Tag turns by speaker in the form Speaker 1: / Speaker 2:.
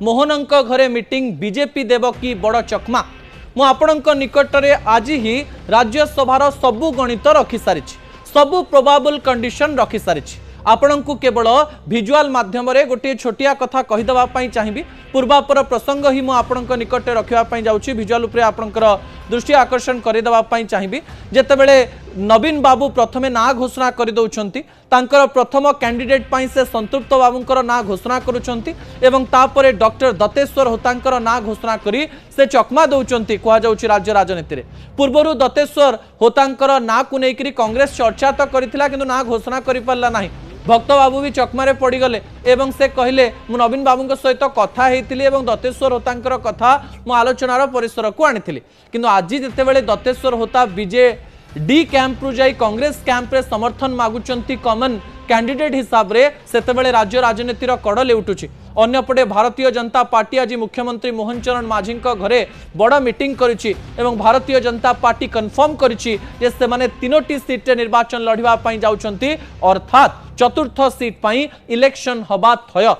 Speaker 1: मोहनंक घरे meeting BJP देव कि बड़ चकमा मु आपणक निकटरे आज ही राज्यसभार सबु गणित रखी सारी सबु प्रोबाबल कंडीशन रखी सारी आपण को केवल भिजुआल माध्यम गोटे छोटिया कथा कहीदेवाई चाहिए पूर्वापर प्रसंग ही मुझे निकटे रखापी जाऊँगी भिजुआल आपंकर दृष्टि आकर्षण करदेवाई चाहिए जितेबले नवीन बाबू प्रथमे ना घोषणा करदे प्रथम कैंडिडेट से संतृप्त बाबूंकर ना घोषणा करुँच डॉक्टर दत्तेश्वर होतांकर ना घोषणा करी से चकमा दौरान कहुच्छी राज्य राजनीति में पूर्वर दत्तेश्वर होतांकर ना को लेकर कांग्रेस चर्चा तो करथिला किंतु ना घोषणा कर पारला नहीं भक्त बाबू भी चकमारे पड़गले एवं से कहले मु नवीन बाबू सहित कथा होती दत्तेश्वर होतांकर कथा मु आलोचनार परिसर को आनी किंतु आज जितेबाला दत्तेश्वर होता बीजेडी कैंप रु जाई कांग्रेस कैंप रे समर्थन मागुचंती कॉमन कैंडिडेट हिसाब रे सेतेबेले राज्य राजनीतिर कड़ लेउटुछि। अन्यपटे भारतीय जनता पार्टी आज मुख्यमंत्री मोहन चरण माझी घरे बड़ मीटिंग करिछि एवं भारतीय जनता पार्टी कन्फर्म करिछि जे सेमाने 3टी सीट रे निर्वाचन लढिबा पई जाउछंती अर्थात चतुर्थ सीट पई इलेक्शन हबा थय।